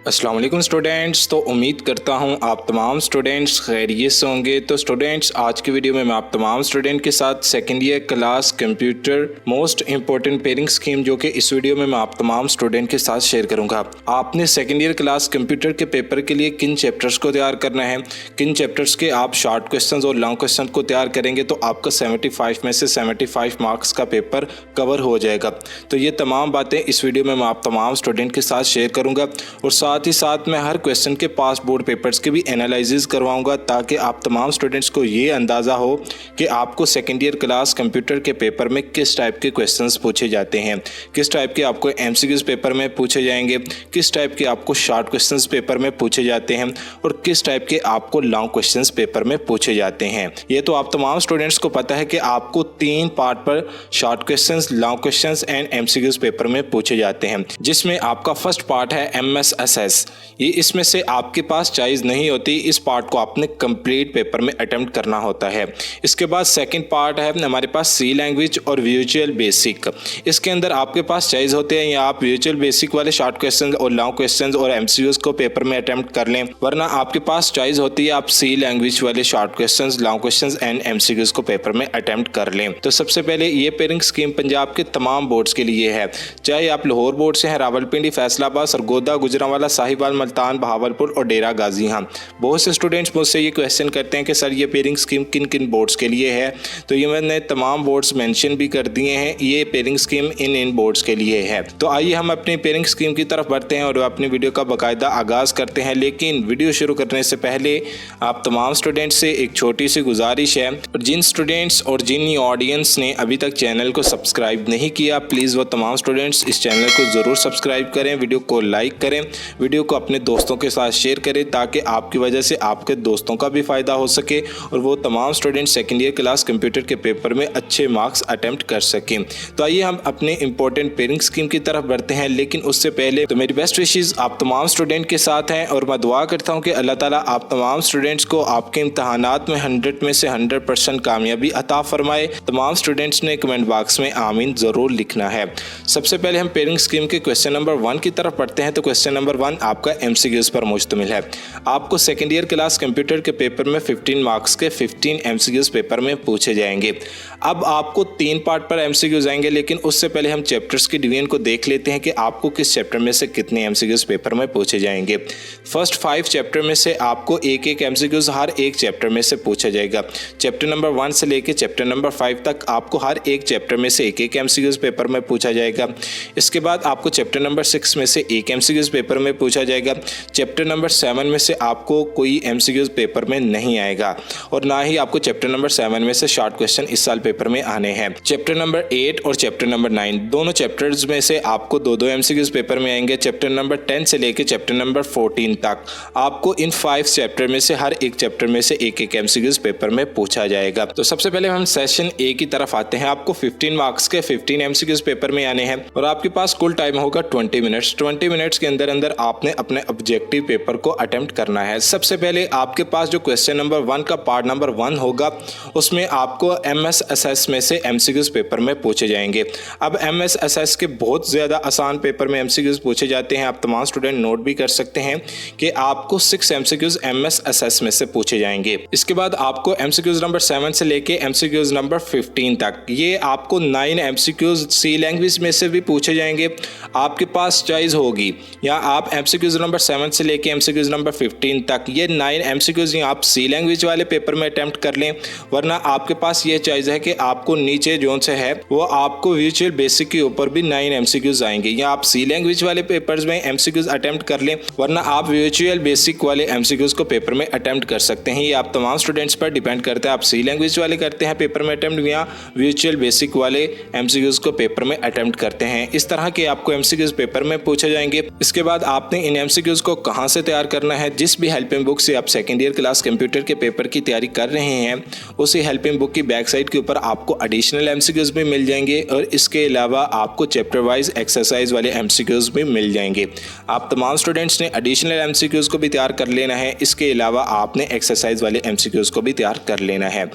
अस्सलाम वालेकुम स्टूडेंट्स। तो उम्मीद करता हूं आप तमाम स्टूडेंट्स खैरियत से होंगे। तो स्टूडेंट्स, आज की वीडियो में मैं आप तमाम स्टूडेंट के साथ second year class computer most important pairing scheme जो कि इस वीडियो में मैं आप तमाम स्टूडेंट के साथ शेयर करूंगा। आपने सेकेंड ईयर क्लास कंप्यूटर के पेपर के लिए किन चैप्टर्स को तैयार करना है, किन चैप्टर्स के आप शॉर्ट क्वेश्चन और लॉन्ग क्वेश्चन को तैयार करेंगे तो आपका 75 में से 75 मार्क्स का पेपर कवर हो जाएगा। तो ये तमाम बातें इस वीडियो में मैं आप तमाम स्टूडेंट के साथ शेयर करूँगा और साथ ही साथ मैं हर क्वेश्चन के पास बोर्ड पेपर्स के भी एनालिसिस करवाऊंगा ताकि आप तमाम स्टूडेंट्स को ये अंदाज़ा हो कि आपको सेकेंड ईयर क्लास कंप्यूटर के पेपर में किस टाइप के क्वेश्चंस पूछे जाते हैं, किस टाइप के आपको एमसीक्यूज पेपर में पूछे जाएंगे, किस टाइप के आपको शॉर्ट क्वेश्चंस पेपर में पूछे जाते हैं और किस टाइप के आपको लॉन्ग क्वेश्चंस पेपर में पूछे जाते हैं। ये तो आप तमाम स्टूडेंट्स को पता है कि आपको 3 पार्ट पर short questions, long questions and MCQs paper में पूछे जाते हैं, जिसमें आपका फर्स्ट पार्ट है MSSS। ये इसमें से आपके पास चॉइस नहीं होती, इस पार्ट को आपने कंप्लीट पेपर में अटेम्प्ट करना होता है। इसके बाद सेकंड पार्ट है हमारे पास सी लैंग्वेज और विजुअल बेसिक। इसके अंदर आपके पास चॉइस होते हैं या आप विजुअल बेसिक वाले शॉर्ट क्वेश्चन और लॉन्ग क्वेश्चन और एमसीक्यूज को पेपर में अटेम्प्ट कर लें, वरना आपके पास चॉइस होती है आप सी लैंग्वेज वाले short question, long question and MCQs को पेपर में अटेम्प्ट कर लें। तो सबसे पहले ये पेयरिंग स्कीम पंजाब के तमाम बोर्ड्स के लिए है, चाहे आप लाहौर बोर्ड से हैं, रावलपिंडी, फैसलाबाद, सरगोदा, गुजरांवाला, साहिवाल, मुल्तान, बहावलपुर और डेरा गाजी। हाँ, बहुत से स्टूडेंट्स मुझसे ये क्वेश्चन करते हैं कि सर ये पेयरिंग स्कीम किन किन बोर्ड्स के लिए है, तो ये मैंने तमाम बोर्ड्स मेंशन भी कर दिए हैं। ये पेयरिंग स्कीम इन बोर्ड्स के लिए है। तो आइए हम अपनी पेयरिंग स्कीम की तरफ बढ़ते हैं और अपनी वीडियो का बाकायदा आगाज करते हैं। लेकिन वीडियो शुरू करने से पहले आप तमाम स्टूडेंट्स से एक छोटी सी गुजारिश है, जिन स्टूडेंट्स और जिन ऑडियंस ने अभी तक चैनल को सब्सक्राइब नहीं किया, प्लीज़ वो तमाम स्टूडेंट्स इस चैनल को ज़रूर सब्सक्राइब करें, वीडियो को लाइक करें, वीडियो को अपने दोस्तों के साथ शेयर करें ताकि आपकी वजह से आपके दोस्तों का भी फ़ायदा हो सके और वो तमाम student second year class computer के पेपर में अच्छे मार्क्स अटेम्प्ट कर सकें। तो आइए हम अपने इंपॉर्टेंट पेयरिंग स्कीम की तरफ बढ़ते हैं। लेकिन उससे पहले तो मेरी बेस्ट विशेज़ आप तमाम स्टूडेंट के साथ हैं और मैं दुआ करता हूँ कि अल्लाह ताला आप तमाम स्टूडेंट्स को आपके इम्तहानात में 100 में से 100% कामयाबी अता फरमाए। तमाम स्टूडेंट्स ने कमेंट बॉक्स में आमीन ज़रूर लिखना है। सबसे पहले हम पेयरिंग स्कीम के क्वेश्चन नंबर 1 की तरफ बढ़ते हैं। तो क्वेश्चन नंबर 1 आपका एमसीक्यूज पर मुश्तमिल है। आपको सेकेंड ईयर क्लास कंप्यूटर के पेपर में 15 मार्क्स के 15 एमसीक्यूज पेपर में पूछे जाएंगे। अब आपको 3 पार्ट पर एमसीक्यूज आएंगे, लेकिन उससे पहले हम चैप्टर्स की डिवीजन को देख लेते हैं कि आपको किस चैप्टर में से कितने एमसीक्यूज पेपर में पूछे जाएंगे। फर्स्ट 5 चैप्टर में से आपको एक एमसीक्यूज हर एक चैप्टर में से पूछा जाएगा। चैप्टर नंबर 1 से लेकर चैप्टर नंबर 5 तक आपको हर एक चैप्टर में से एक एमसीक्यूज पेपर में पूछा जाएगा। इसके बाद आपको चैप्टर नंबर 6 में से एक एमसीक्यूज पेपर में पूछा जाएगा। चैप्टर नंबर 7 में से आपको कोई एमसीक्यूज पेपर में नहीं आएगा और ना ही आपको चैप्टर नंबर 7 में से शॉर्ट क्वेश्चन इस साल पेपर में आने हैं। चैप्टर नंबर 8 और चैप्टर नंबर 9 दोनों चैप्टर्स में से आपको 2 एमसीक्यूज पेपर में आएंगे। चैप्टर नंबर 10 से लेकर चैप्टर नंबर 14 तक आपको इन 5 चैप्टर में से हर एक चैप्टर में से एक एमसीक्यूज पेपर में पूछा जाएगा। तो सबसे पहले हम सेशन ए की तरफ आते हैं। आपको 15 मार्क्स के 15 एमसीक्यूज पेपर में आने हैं और आपके पास कुल टाइम होगा 20 मिनट्स। 20 मिनट्स के अंदर अंदर आपने अपने ऑब्जेक्टिव पेपर को अटेम्प्ट करना है। सबसे पहले आपके पास जो क्वेश्चन नंबर 1 का पार्ट नंबर 1 होगा उसमें आपको MSSS में से एमसीक्यूज पेपर में पूछे जाएंगे। अब MSSS के बहुत ज़्यादा आसान पेपर में एमसीक्यूज पूछे जाते हैं। आप तमाम स्टूडेंट नोट भी कर सकते हैं कि आपको 6 एमसीक्यूज MSSS में से पूछे जाएंगे। इसके बाद आपको एमसीक्यूज नंबर 7 से लेके एमसीक्यूज नंबर 15 तक ये आपको 9 एमसीक्यूज सी लैंग्वेज में से भी पूछे जाएंगे। आपके पास चॉइस होगी या आप एमसीक्यूज नंबर 7 से लेके एमसीक्यूज नंबर 15 तक ये 9 एमसीक्यूज आप सी लैंग्वेज वाले पेपर में अटेम्प्ट कर लें, वरना आपके पास ये चॉइस है कि आपको नीचे जोन से है वो आपको विजुअल बेसिक के ऊपर भी 9 एमसीक्यूज आएंगे। या आप सी लैंग्वेज वाले पेपर्स में एमसीक्यूज अटेम्प्ट कर लें, वरना आप विजुअल बेसिक वाले एमसीक्यूज को पेपर में अटेम्प्ट कर सकते हैं। ये आप तमाम स्टूडेंट्स पर डिपेंड करता है, आप सी लैंग्वेज वाले करते हैं पेपर में अटेम्प्ट या विजुअल बेसिक वाले एमसीक्यूज को पेपर में अटेम्प्ट करते हैं। इस तरह के आपको एमसीक्यूज पेपर में पूछे जाएंगे। इसके बाद आपने इन एमसीक्यूज को कहां से तैयार करना है। जिस भी हेल्पिंग बुक से आप सेकेंड ईयर क्लास कंप्यूटर के पेपर की तैयारी कर रहे हैं उसी हेल्पिंग बुक की बैक साइड के ऊपर आपको एडिशनल एमसीक्यूज भी मिल जाएंगे और इसके अलावा आपको चैप्टर वाइज एक्सरसाइज वाले एमसीक्यूज भी मिल जाएंगे। आप तमाम स्टूडेंट्स ने एडिशनल एमसीक्यूज को भी तैयार कर लेना है। इसके अलावा आपने एक्सरसाइज वाले एमसीक्यूज को भी तैयार कर लेना है।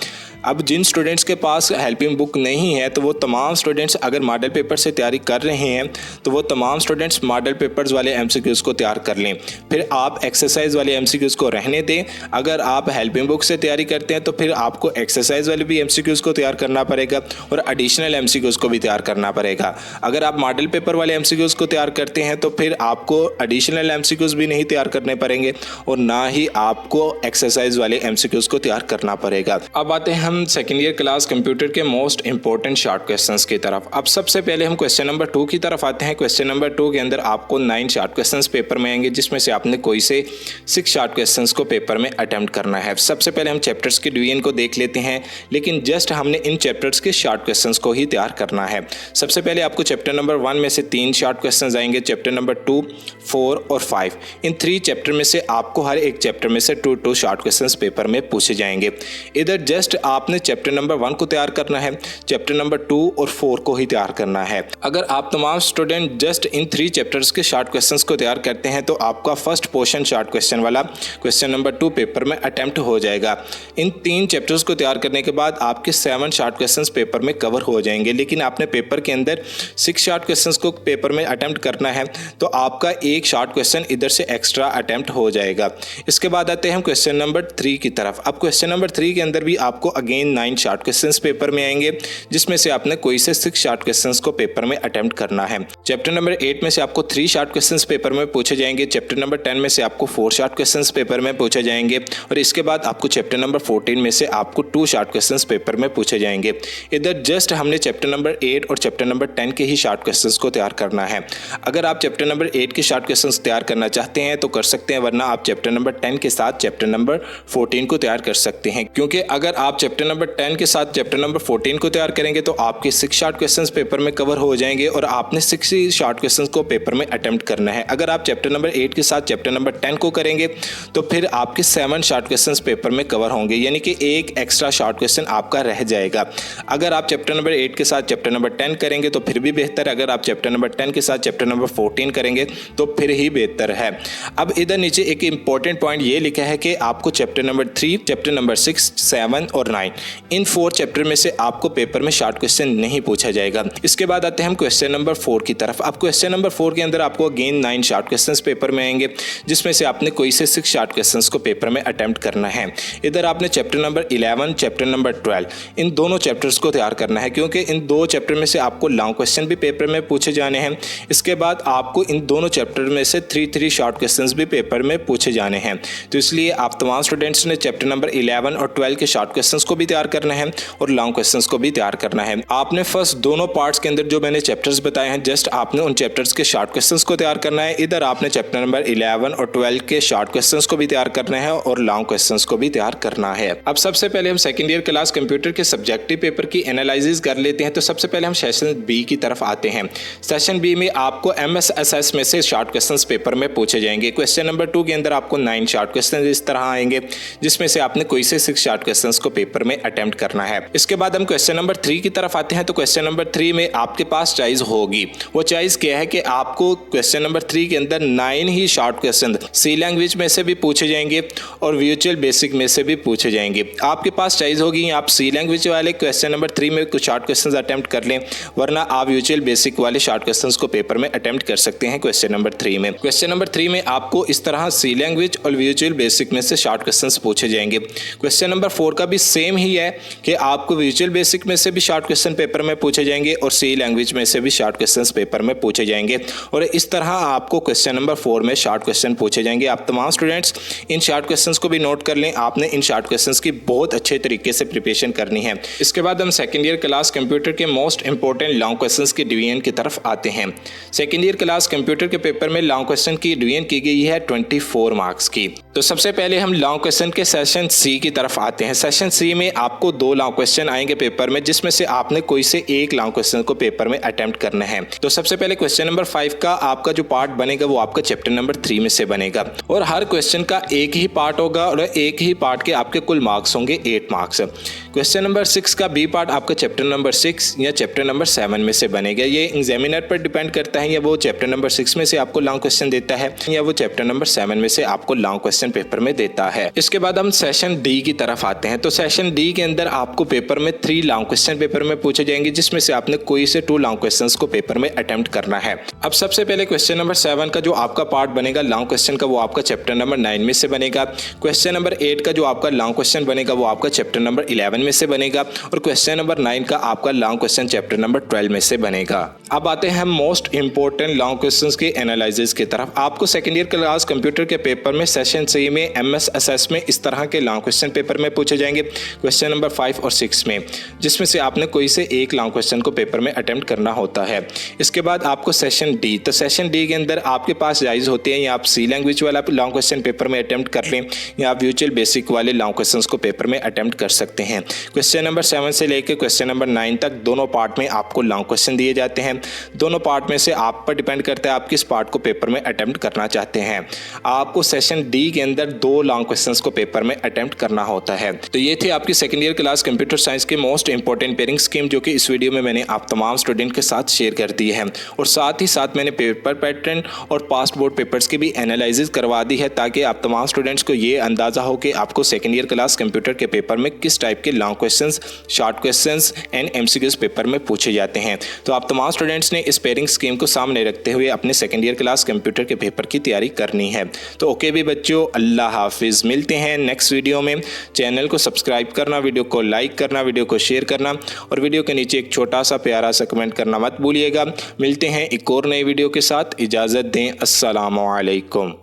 अब जिन स्टूडेंट्स के पास हेल्पिंग बुक नहीं है तो वो तमाम स्टूडेंट्स अगर मॉडल पेपर से तैयारी कर रहे हैं तो वो तमाम स्टूडेंट्स मॉडल पेपर्स वाले एमसीक्यूज एमसीक्यूज़ को तैयार कर लें। फिर आप एक्सरसाइज वाले एमसीक्यूज़ को रहने दें। अगर आप हेल्पिंग बुक से तैयारी करते हैं तो फिर आपको एक्सरसाइज वाले भी एमसीक्यूज़ को तैयार करना पड़ेगा और एडिशनल एमसीक्यूज़ को भी तैयार करना पड़ेगा। अगर आप मॉडल पेपर वाले एमसीक्यूज़ को तैयार करते हैं तो फिर आपको एडिशनल एमसीक्यूज़ भी नहीं तैयार करने पड़ेंगे और ना ही आपको एक्सरसाइज वाले एमसीक्यूज़ को तैयार करना पड़ेगा। अब आते हैं हम सेकेंड ईयर क्लास कंप्यूटर के मोस्ट इंपॉर्टेंट शॉर्ट क्वेश्चंस की तरफ। अब सबसे पहले हम क्वेश्चन नंबर 2 की तरफ आते हैं। क्वेश्चन नंबर 2 के अंदर आपको 9 शॉर्ट क्वेश्चंस पेपर में आएंगे, जिसमें से आपने कोई से 6 शॉर्ट क्वेश्चंस को पेपर में अटेम्प्ट करना है। सबसे पहले हम चैप्टर्स के डिवीजन को देख लेते हैं, लेकिन जस्ट हमने इन चैप्टर्स के शॉर्ट क्वेश्चंस को ही तैयार करना है। सबसे पहले आपको चैप्टर नंबर 1 में से 3 शॉर्ट क्वेश्चंस आएंगे, चैप्टर नंबर 2, 4 और 5। इन 3 चैप्टर में से आपको हर एक चैप्टर में से 2 शॉर्ट क्वेश्चंस पेपर में पूछे जाएंगे। इधर जस्ट आपने चैप्टर नंबर 1 को तैयार करना है, चैप्टर नंबर 2 और 4 को ही तैयार करना है। अगर आप तमाम स्टूडेंट जस्ट इन 3 चैप्टर्स के शॉर्ट क्वेश्चंस को तैयार करते हैं तो आपका फर्स्ट पोर्शन शॉर्ट क्वेश्चन वाला क्वेश्चन नंबर 2 पेपर में अटेम्प्ट हो जाएगा। इन 3 चैप्टर्स को तैयार करने के बाद आपके 7 शॉर्ट क्वेश्चंस पेपर में कवर हो जाएंगे, लेकिन आपने पेपर के अंदर 6 शॉर्ट क्वेश्चंस को पेपर में अटेम्प्ट करना है तो आपका एक शॉर्ट क्वेश्चन इधर से एक्स्ट्रा अटेम्प्ट हो जाएगा। इसके बाद आते हैं हम क्वेश्चन नंबर 3 की तरफ। अब क्वेश्चन नंबर 3 के अंदर भी आपको अगेन 9 शॉर्ट क्वेश्चंस पेपर में आएंगे, जिसमें से आपने कोई से 6 शॉर्ट क्वेश्चंस को पेपर में अटेम्प्ट करना है। चैप्टर नंबर 8 में से आपको 3 शॉर्ट क्वेश्चंस पेपर में पूछे जाएंगे, चैप्टर नंबर 10 में से आपको 4 शॉर्ट क्वेश्चंस पेपर में पूछे जाएंगे और इसके बाद आपको चैप्टर नंबर 14 में से आपको 2 शॉर्ट क्वेश्चंस पेपर में पूछे जाएंगे। इधर जस्ट हमने चैप्टर नंबर 8 और चैप्टर नंबर 10 के ही शॉर्ट क्वेश्चंस को तैयार करना है। अगर आप चैप्टर नंबर 8 के शॉर्ट क्वेश्चंस तैयार करना चाहते हैं तो कर सकते हैं, वरना आप चैप्टर नंबर 10 के साथ चैप्टर नंबर 14 को तैयार कर सकते हैं, क्योंकि अगर आप चैप्टर नंबर 10 के साथ चैप्टर नंबर 14 को तैयार करेंगे तो आपके 6 शॉर्ट क्वेश्चंस पेपर में कवर हो जाएंगे और आपने 6 शॉर्ट क्वेश्चंस को पेपर में अटेम्प्ट करना है। अगर आप चैप्टर नंबर 8 के साथ चैप्टर नंबर 10 को करेंगे तो फिर आपके 7 शॉर्ट क्वेश्चंस पेपर में कवर होंगे, यानी कि एक एक्स्ट्रा शॉर्ट क्वेश्चन आपका रह जाएगा। अगर आप चैप्टर नंबर 8 के साथ चैप्टर नंबर 10 करेंगे तो फिर भी बेहतर, अगर आप चैप्टर नंबर 10 के साथ चैप्टर नंबर 14 करेंगे तो फिर ही बेहतर है। अब इधर नीचे एक इंपॉर्टेंट पॉइंट ये लिखा है कि आपको चैप्टर नंबर 3, चैप्टर नंबर 6, 7 और 9 इन 4 चैप्टर में से आपको पेपर में शॉर्ट क्वेश्चन नहीं पूछा जाएगा। इसके बाद आते हैं हम क्वेश्चन नंबर 4 की तरफ। अब क्वेश्चन नंबर 4 के अंदर आपको अगेन 9 शॉर्ट क्वेश्चंस पेपर में आएंगे, जिसमें से आपने कोई से 6 शॉर्ट क्वेश्चंस को पेपर में अटेम्प्ट करना है। इधर आपने चैप्टर नंबर 11, चैप्टर नंबर 12 इन दोनों चैप्टर्स को तैयार करना है, क्योंकि इन 2 चैप्टर में से आपको लॉन्ग क्वेश्चन भी पेपर में पूछे जाने हैं। इसके बाद आपको इन दोनों चैप्टर में से 3 शॉर्ट क्वेश्चंस भी पेपर में पूछे जाने हैं। तो इसलिए आप तमाम स्टूडेंट्स ने चैप्टर नंबर 11 और 12 के शॉर्ट क्वेश्चंस को भी तैयार करना है और लॉन्ग क्वेश्चंस को भी तैयार करना है। आपने फर्स्ट दोनों पार्ट्स के अंदर जो मैंने चैप्टर्स बताए हैं, जस्ट आपने उन चैप्टर्स के शॉर्ट क्वेश्चंस को तैयार करना है। इधर आपने चैप्टर नंबर 11 और 12 के शॉर्ट क्वेश्चंस को भी तैयार करना है और लॉन्ग क्वेश्चंस को भी तैयार करना है। अब सबसे पहले हम सेकंड ईयर क्लास कंप्यूटर के सब्जेक्टिव पेपर की एनालिसिस कर लेते हैं। तो सबसे पहले हम सेशन बी की तरफ आते हैं। सेशन बी में आपको MSSS में से शॉर्ट क्वेश्चंस पेपर में पूछे जाएंगे। क्वेश्चन नंबर 2 के अंदर आपको 9 शॉर्ट क्वेश्चन इस तरह आएंगे, जिसमें से आपने कोई से 6 शॉर्ट क्वेश्चंस को पेपर में अटेम्प्ट करना है। इसके बाद हम क्वेश्चन नंबर 3 की तरफ आते हैं। तो क्वेश्चन नंबर 3 में आपके पास चॉइस होगी। वो चॉइस क्या है कि आपको क्वेश्चन नंबर 3 के अंदर 9 ही शॉर्ट क्वेश्चन सी लैंग्वेज में से भी पूछे जाएंगे और विजुअल बेसिक में से भी पूछे जाएंगे। आपके पास चॉइस होगी, आप सी लैंग्वेज वाले क्वेश्चन नंबर 3 में कुछ शॉर्ट क्वेश्चन अटेम्प्ट कर लें, वरना आप विजुअल बेसिक वाले शॉर्ट क्वेश्चन को पेपर में अटेम्प्ट कर सकते हैं। क्वेश्चन नंबर 3 में आपको इस तरह सी लैंग्वेज और विजुअल बेसिक में से शॉर्ट क्वेश्चंस पूछे जाएंगे। क्वेश्चन नंबर 4 का भी सेम ही है कि आपको विजुअल बेसिक में से भी शॉर्ट क्वेश्चन पेपर में पूछे जाएंगे और सी लैंग्वेज में से भी शॉर्ट क्वेश्चंस पेपर में पूछे जाएंगे और इस तरह आपको क्वेश्चन नंबर 4 में शॉर्ट क्वेश्चन पूछे जाएंगे। आप तमाम स्टूडेंट्स इन शॉर्ट क्वेश्चंस को भी नोट कर लें। आपने इन शॉर्ट क्वेश्चंस की बहुत अच्छे तरीके से प्रिपरेशन करनी है। इसके बाद हम सेकंड ईयर क्लास कंप्यूटर के मोस्ट इंपॉर्टेंट लॉन्ग क्वेश्चंस के डिवीजन की तरफ आते हैं। सेकंड ईयर क्लास कंप्यूटर के पेपर में लॉन्ग क्वेश्चन की डिवीजन की गई है 24 मार्क्स की। तो सबसे पहले हम लॉन्ग क्वेश्चन के सेशन सी की तरफ आते हैं। सेशन सी में आपको 2 लॉन्ग क्वेश्चन आएंगे पेपर में, जिसमें से आपने कोई से एक लॉन्ग क्वेश्चन को पेपर में अटेम्प्ट करना है। तो सबसे पहले क्वेश्चन नंबर 5 का आपका जो पार्ट बनेगा वो आपका चैप्टर नंबर 3 में से बनेगा और हर क्वेश्चन का एक ही पार्ट होगा और एक ही पार्ट के आपके कुल मार्क्स होंगे 8 मार्क्स। क्वेश्चन नंबर 6 का बी पार्ट आपका चैप्टर नंबर 6 या चैप्टर नंबर 7 में से बनेगा। ये एग्जामिनर पर डिपेंड करता है, या वो चैप्टर नंबर 6 में से आपको लॉन्ग क्वेश्चन देता है या वो चैप्टर नंबर 7 में से आपको लॉन्ग क्वेश्चन पेपर में देता है। इसके बाद हम सेशन डी की तरफ आते हैं। तो सेशन डी के अंदर आपको पेपर में 3 लॉन्ग क्वेश्चन पेपर में पूछे जाएंगे, जिसमें से आपने कोई से 2 लॉन्ग क्वेश्चंस को पेपर में अटेम्प्ट करना है। अब सबसे पहले क्वेश्चन नंबर 7 7 का जो आपका पार्ट बनेगा लॉन्ग क्वेश्चन का वो आपका चैप्टर नंबर 9 में से बनेगा। क्वेश्चन नंबर 8 का जो आपका लॉन्ग क्वेश्चन बनेगा वो आपका चैप्टर नंबर 11 में से बनेगा और क्वेश्चन नंबर 9 का आपका लॉन्ग क्वेश्चन चैप्टर नंबर 12 में से बनेगा। अब आते हैं मोस्ट इंपॉर्टेंट लॉन्ग क्वेश्चंस के एनालिसिस की तरफ। आपको सेकंड ईयर क्लास कंप्यूटर के पेपर में सेशन सी में MSSS में इस तरह के लॉन्ग क्वेश्चन पेपर में पूछे जाएंगे क्वेश्चन नंबर 5 और 6 में, जिसमें से आपने कोई से एक लॉन्ग क्वेश्चन को पेपर में अटेम्प्ट करना होता है। इसके बाद आपको सेशन डी, तो सेशन डी के अंदर आपके पास जायज़ होती है या आप सी लैंग्वेज वाला लॉन्ग क्वेश्चन पेपर में अटेम्प्ट कर लें या आप विजुअल बेसिक वाले लॉन्ग क्वेश्चन को पेपर में अटेम्प्ट कर सकते हैं। क्वेश्चन नंबर 7 से लेकर क्वेश्चन नंबर 9 तक दोनों पार्ट में आपको लॉन्ग क्वेश्चन दिए जाते हैं। दोनों पार्ट में से आप पर डिपेंड करता है आप किस पार्ट को पेपर में अटेम्प्ट करना चाहते हैं। आपको सेशन डी के अंदर 2 लॉन्ग क्वेश्चंस को पेपर में अटेम्प्ट करना होता है। तो ये थी आपकी second year class computer science के मोस्ट इंपॉर्टेंट पेयरिंग स्कीम, जो कि इस वीडियो में मैंने आप तमाम स्टूडेंट के साथ शेयर कर दी है और साथ ही साथ मैंने पेपर पैटर्न और पास्ट बोर्ड पेपर्स की भी एनालिसिस करवा दी है, ताकि आप तमाम स्टूडेंट्स को ये अंदाज़ा हो कि आपको सेकंड ईयर क्लास कंप्यूटर के पेपर में किस टाइप के long questions, short questions and MCQs paper में पूछे जाते हैं। तो आप तमाम स्टूडेंट्स ने इस पेयरिंग स्कीम को सामने रखते हुए अपने सेकंड ईयर क्लास कंप्यूटर के पेपर की तैयारी करनी है। तो ओके भी बच्चों, अल्लाह हाफिज़। मिलते हैं नेक्स्ट वीडियो में। चैनल को सब्सक्राइब करना, वीडियो को लाइक करना, वीडियो को शेयर करना और वीडियो के नीचे एक छोटा सा प्यारा सा कमेंट करना मत भूलिएगा। मिलते हैं एक और नई वीडियो के साथ, इजाज़त दें। अस्सलामु अलैकुम।